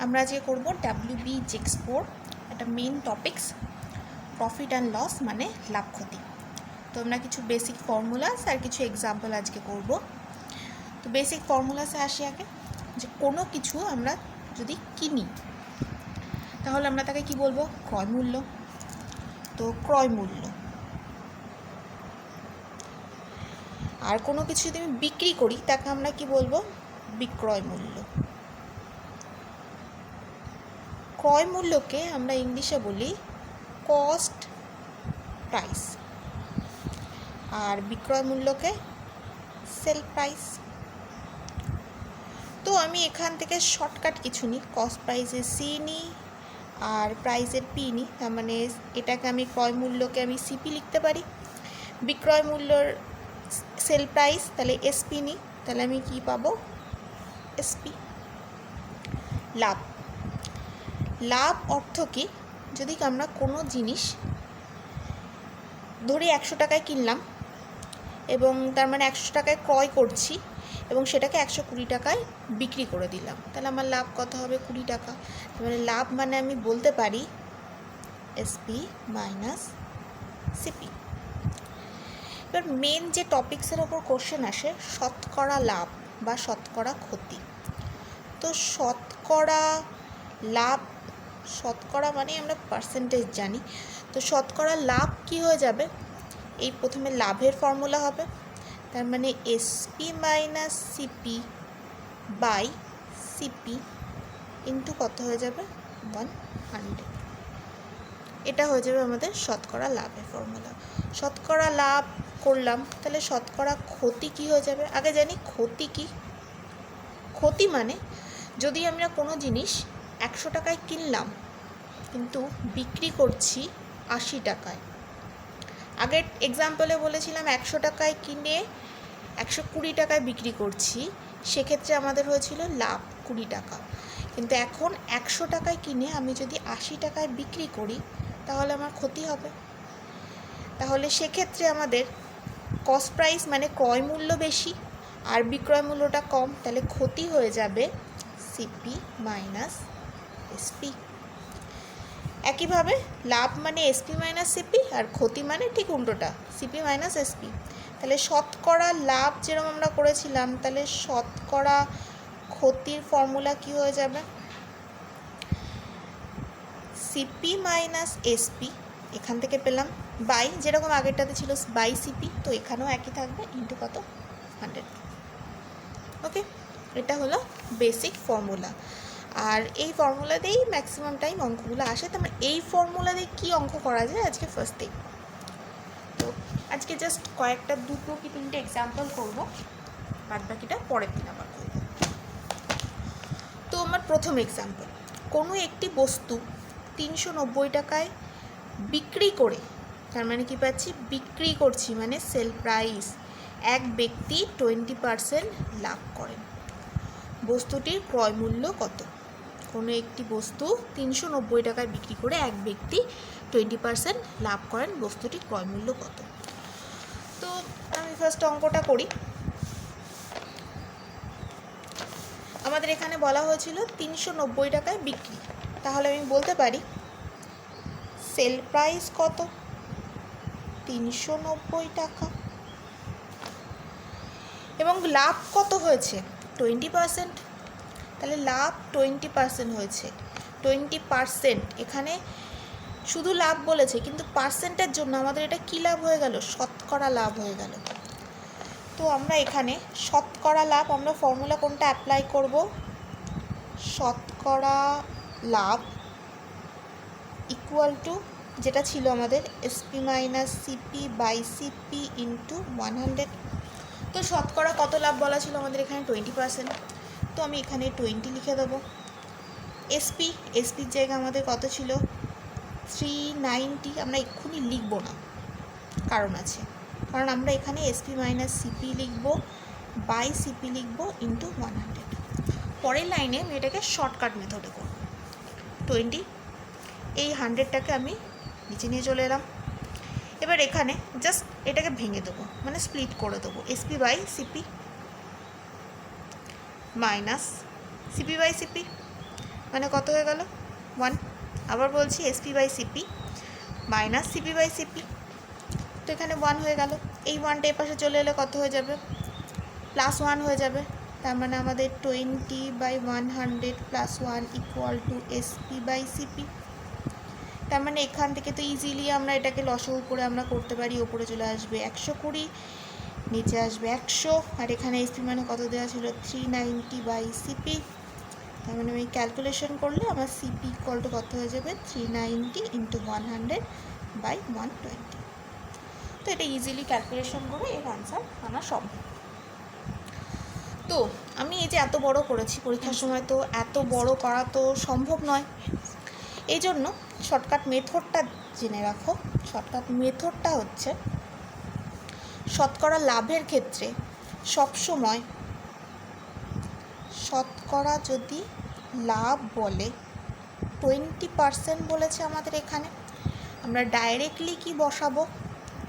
আমরা আজকে করব WB JEX4 একটা main topics profit and loss মানে লাভ ক্ষতি। তো আমরা কিছু বেসিক ফর্মুলাস আর কিছু এক্সাম্পল আজকে করব। তো বেসিক ফর্মুলাসে আসি আগে, যে কোনো কিছু আমরা যদি কিনি তাহলে আমরা তাকে কি বলবো? ক্রয় মূল্য। তো ক্রয় মূল্য। আর কোনো কিছু যদি আমি বিক্রি করি তাকে আমরা কি বলবো? বিক্রয় মূল্য। ক্রয় মূল্যকে আমরা ইংলিশে বলি কস্ট প্রাইস, আর বিক্রয় মূল্যকে সেল প্রাইস। তো আমি এখান থেকে শর্টকাট কিছু নিই, কস্ট প্রাইসের সি নিই আর প্রাইসের পি নিই। তার মানে এটাকে আমি ক্রয় মূল্যকে আমি সিপি লিখতে পারি, বিক্রয় মূল্যর সেল প্রাইস তাহলে এসপি নিই, তাহলে আমি কি পাবো? এসপি। লাভ। লাভ অর্থ কি? যদি আমরা কোনো জিনিস ধরি 100 টাকায় কিনলাম এবং তার মানে 100 টাকায় ক্রয় করছি এবং সেটাকে 120 টাকায় বিক্রি করে দিলাম, তাহলে আমার লাভ কত হবে? 20 টাকা। মানে লাভ মানে আমি বলতে পারি এসপি মাইনাস সিপি। এবার মেন যে টপিক্সের ওপর কোশ্চেন আসে, শতকরা লাভ বা শতকরা ক্ষতি। তো শতকরা লাভ, শতকরা মানে আমরা পার্সেন্টেজ জানি, তো শতকরা লাভ কি হয়ে যাবে? এই প্রথমে লাভের ফর্মুলা হবে, তার মানে SP minus CP by CP into কত হয়ে যাবে? 100। এটা হয়ে যাবে আমাদের শতকরা লাভের ফর্মুলা। শতকরা লাভ করলাম, তাহলে শতকরা ক্ষতি কি হয়ে যাবে? আগে জানি ক্ষতি কি। ক্ষতি মানে যদি আমরা কোনো জিনিস 100 টাকায় কিনলাম কিন্তু বিক্রি করছি 80 টাকায়। আগের এক্সাম্পলে বলেছিলাম 100 টাকায় কিনে 120 টাকায় বিক্রি করছি, সেক্ষেত্রে আমাদের হয়েছিল লাভ 20 টাকা। কিন্তু এখন 100 টাকায় কিনে আমি যদি 80 টাকায় বিক্রি করি তাহলে আমার ক্ষতি হবে। তাহলে সেক্ষেত্রে আমাদের কস্ট প্রাইস মানে ক্রয় মূল্য বেশি আর বিক্রয় মূল্যটা কম, তাহলে ক্ষতি হয়ে যাবে সিপি মাইনাস এসপি। একইভাবে লাভ মানে এসপি মাইনাস সিপি আর ক্ষতি মানে ঠিক উল্টোটা, সিপি মাইনাস এসপি। তাহলে শতকরা লাভ যেরকম আমরা করেছিলাম, তাহলে শতকরা ক্ষতির ফর্মুলা কি হয়ে যাবে? সিপি মাইনাস এসপি এখান থেকে পেলাম বাই, যেরকম আগেরটাতে ছিল বাই সিপি, তো এখানেও একই থাকবে, ইন্টু কত? 100। ওকে, এটা হলো বেসিক ফর্মুলা। আর এই ফর্মুলা দিয়েই ম্যাক্সিমাম টাইম অঙ্কগুলো আসে। তো আমরা এই ফর্মুলা দিয়ে কী অঙ্ক করা যায় আজকে ফার্স্ট দেখব। তো আজকে জাস্ট কয়েকটা 2 কি 3টে এক্সাম্পল করবো, বাদ বাকিটা পরের দিন আবার করব। তো আমার প্রথম এক্সাম্পল, কোনো একটি বস্তু 390 টাকায় বিক্রি করে, তার মানে কি পাচ্ছি? বিক্রি করছি মানে সেল প্রাইস, এক ব্যক্তি 20% লাভ করেন। বস্তুটির ক্রয় মূল্য কত? কোনো একটি বস্তু 390 টাকায় বিক্রি করে এক ব্যক্তি 20% লাভ করেন, বস্তুটির ক্রয় মূল্য কত? তো আমি ফার্স্ট অঙ্কটা করি। আমাদের এখানে বলা হয়েছিল 390 টাকায় বিক্রি, তাহলে আমি বলতে পারি সেল প্রাইস কত? 390 টাকা। এবং লাভ কত হয়েছে? 20%। তাহলে লাভ 20% হয়েছে। 20% এখানে শুধু লাভ বলেছে, কিন্তু পার্সেন্টের জন্য আমাদের এটা কী লাভ হয়ে গেল? শতকরা লাভ হয়ে গেল। তো আমরা এখানে শতকরা লাভ, আমরা ফর্মুলা কোনটা অ্যাপ্লাই করব? শতকরা লাভ ইকুয়াল টু যেটা ছিল আমাদের SP minus CP by CP into 100। তো শতকরা কত লাভ বলা ছিল আমাদের এখানে? 20%। তো আমি এখানে 20 লিখে দেবো। এসপির জায়গা আমাদের কত ছিল? 390। আমরা এক্ষুনি লিখব না, কারণ আছে, কারণ আমরা এখানে এসপি মাইনাস সিপি লিখব বাই সিপি লিখব ইন্টু 100। পরের লাইনে আমি এটাকে শর্টকাট মেথডে করব। 20, এই 100টাকে আমি নিচে নিয়ে চলে এলাম। এবার এখানে জাস্ট এটাকে ভেঙে দেবো, মানে স্প্লিট করে দেবো। SP by CP minus CP by CP, মানে কত হয়ে গেল 1। আবার বলছি SP by CP minus CP by CP, তো এখানে 1 হয়ে গেল। এই 1টা এই পাশে চলে এলে কত হয়ে যাবে +1 হয়ে যাবে। তার মানে আমাদের 20/100 +1 equal to SP by CP. তার মানে এখান থেকে তো ইজিলি আমরা এটাকে লসাগু করে আমরা করতে পারি। ওপরে চলে আসবে 120, নিচে আসবে 100, আর এখানে এসপি মানে কত দেওয়া ছিল 390/সিপি। তার মানে আমি ক্যালকুলেশন করলে আমার সিপি ইকুয়াল টু কত হয়ে যাবে 390 × 100/120। তো এটা ইজিলি ক্যালকুলেশন করে এর আনসার আনা সম্ভব। তো আমি এই যে এত বড় করেছি পরীক্ষার সময়, তো এত বড় করা তো সম্ভব নয়। এই জন্য শর্টকাট মেথডটা জেনে রাখো। শর্টকাট মেথডটা হচ্ছে শতকরা লাভের ক্ষেত্রে সবসময় শতকরা যদি লাভ বলে 20% বলেছে আমাদের এখানে, আমরা ডাইরেক্টলি কি বসাবো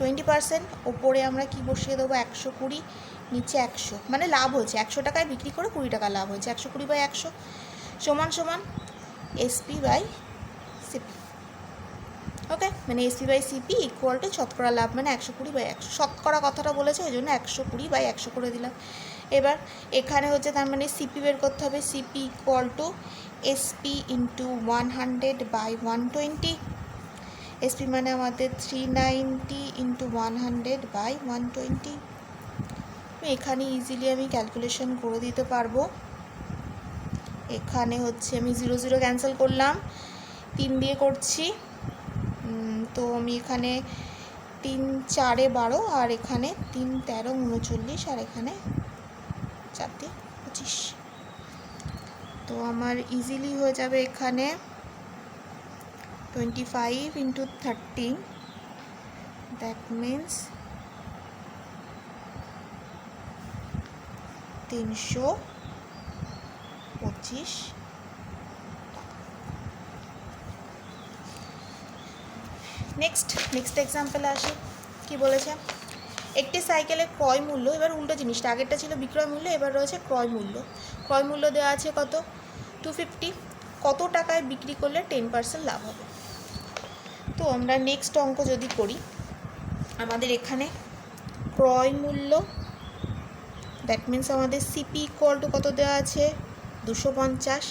20%, ওপরে আমরা কি বসিয়ে দেবো 120, নিচে 100, মানে লাভ হয়েছে 100 টাকায় বিক্রি করে 20 টাকা লাভ হয়েছে, 120/100 সমান সমান এসপি বাই সিপি। ওকে, মানে SP by CP equal to শতকরা লাভ মানে 120/100। শতকরা কথাটা বলেছে ওই জন্য 120/100 করে দিলাম। এবার এখানে হচ্ছে তার মানে সিপি বের করতে হবে। CP equal to SP into 100/120। SP মানে আমাদের 390 × 100/120। এখানে ইজিলি আমি ক্যালকুলেশন করে দিতে পারবো। এখানে হচ্ছে আমি 0 0 ক্যান্সেল করলাম, 3 দিয়ে করছি, তো আমি এখানে 3 4 12, আর এখানে 3 13 39, আর এখানে 4 দিয়ে 25। তো আমার ইজিলি হয়ে যাবে এখানে 25 × 30, দ্যাট মিন্স 325। নেক্সট এক্সাম্পলে আসি। কি বলেছে, একটি সাইকেলের ক্রয় মূল্য, এবার উল্টো জিনিসটা, আগেরটা ছিল বিক্রয় মূল্য, এবার রয়েছে ক্রয় মূল্য। ক্রয় মূল্য দেওয়া আছে কত 250, কত টাকায় বিক্রি করলে 10% লাভ হবে। তো আমরা নেক্সট অঙ্ক যদি করি, আমাদের এখানে ক্রয় মূল্য, দ্যাট মিন্স আমাদের সিপি ইকুয়াল টু কত দেওয়া আছে 250,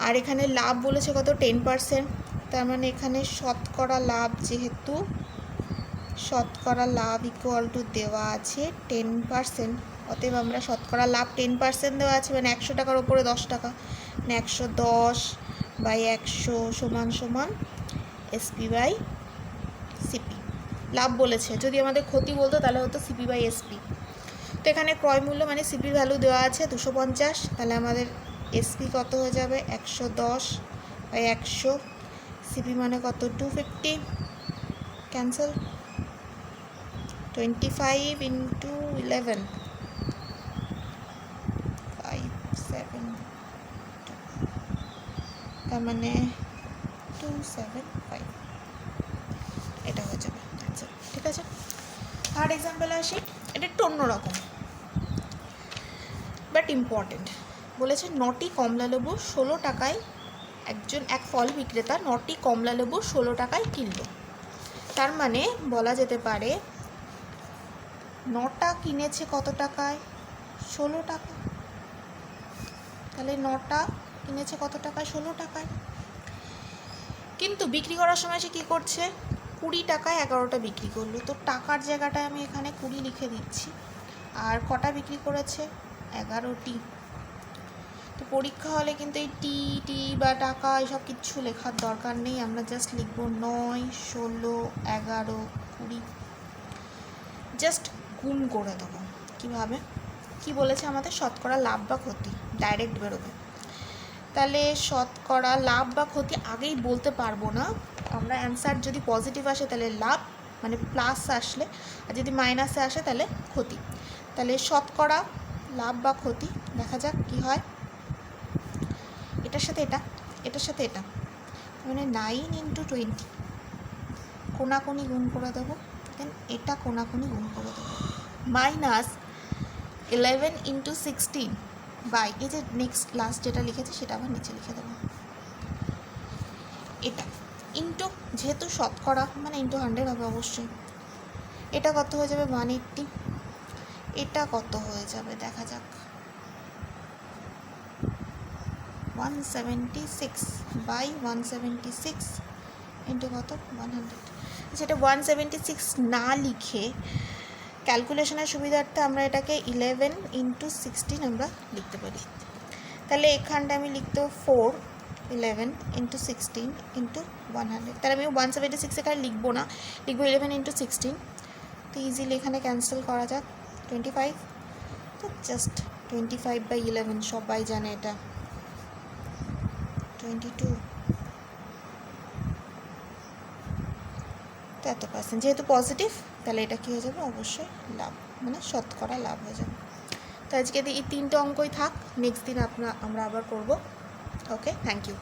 আর এখানে লাভ বলেছে কত 10%। তার মানে এখানে শতকরা লাভ, যেহেতু শতকরা লাভ ইকুয়াল টু দেওয়া আছে 10%, অতএব আমরা শতকরা লাভ 10% দেওয়া আছে, মানে 100 টাকার ওপরে 10 টাকা, মানে 110/100 সমান সমান এসপি বাই সিপি। লাভ বলেছে, যদি আমাদের ক্ষতি বলতো তাহলে হতো সিপি বাই এসপি। তো এখানে ক্রয় মূল্য মানে সিপির ভ্যালু দেওয়া আছে 250, তাহলে আমাদের এসপি কত হয়ে যাবে 110/100, সিপি মানে কত 250, ক্যান্সেল, 25 × 11 5 7, তার মানে 275, এটা হয়ে যাবে অ্যান্সার। ঠিক আছে, থার্ড এক্সাম্পলে আসি। এটা একটু অন্যরকম বাট ইম্পর্টেন্ট। বলেছে 9টি কমলালেবু 16 টাকায়, এক ফল বিক্রেতা 9টি কমলালেবু 16 টাকায় কিনল। তার মানে বলা যেতে পারে 9টা কিনেছে কত টাকায় 16 টাকা, তাহলে 9টা কিনেছে কত টাকায় 16 টাকায়। কিন্তু বিক্রি করার সময় সে কী করছে 20 টাকায় 11টা বিক্রি করলো। তো টাকার জায়গাটায় আমি এখানে 20 লিখে দিচ্ছি, আর কটা বিক্রি করেছে 11টি। তো পরীক্ষা হলে কিন্তু এই টি বা টাকা এসব কিচ্ছু লেখার দরকার নেই, আমরা জাস্ট লিখব 9 16 11 20, জাস্ট গুণ করে দেবো। কীভাবে, কি বলেছে আমাদের শতকরা লাভ বা ক্ষতি, ডাইরেক্ট বেরোবে। তাহলে শতকরা লাভ বা ক্ষতি আগেই বলতে পারবো না আমরা, অ্যান্সার যদি পজিটিভ আসে তাহলে লাভ মানে প্লাস আসলে, আর যদি মাইনাসে আসে তাহলে ক্ষতি। তাহলে শতকরা লাভ বা ক্ষতি দেখা যাক কি হয়। এটার সাথে এটা, এটার সাথে এটা, মানে 9 × 20 কোনাকুনি গুণ করে দেবো, দেন এটা কোনাকুনি গুণ করে দেবো, -11 × 16 বাই এই যে নেক্সট লাস্ট যেটা লিখেছি সেটা আবার নিচে লিখে দেবো, এটা ইন্টু, যেহেতু শতকরা মানে ইন্টু 100 হবে অবশ্যই। এটা কত হয়ে যাবে 180, এটা কত হয়ে যাবে দেখা যাক 176 বাই 176 ইন্টু কত 100। যেটা 176 না লিখে ক্যালকুলেশনের সুবিধার্থে আমরা এটাকে 11 ইন্টু 16 আমরা লিখতে পারি। তাহলে এখানটা আমি লিখতে 4 11 ইন্টু 16 ইন্টু 100। তাহলে আমি 176 এখানে লিখবো না, লিখবো 11 ইন্টু 16। তো ইজিলি এখানে ক্যান্সেল করা যাক 25। তো জাস্ট 25/11, সবাই জানে এটা 22। তো এত পার্সেন্ট যেহেতু পজিটিভ, তাহলে এটা কী হয়ে যাবে অবশ্যই লাভ, মানে শতকরা লাভ হয়ে যাবে। তো আজকে এই 3টে অঙ্কই থাক, নেক্সট দিন আমরা আবার করব। ওকে, থ্যাংক ইউ।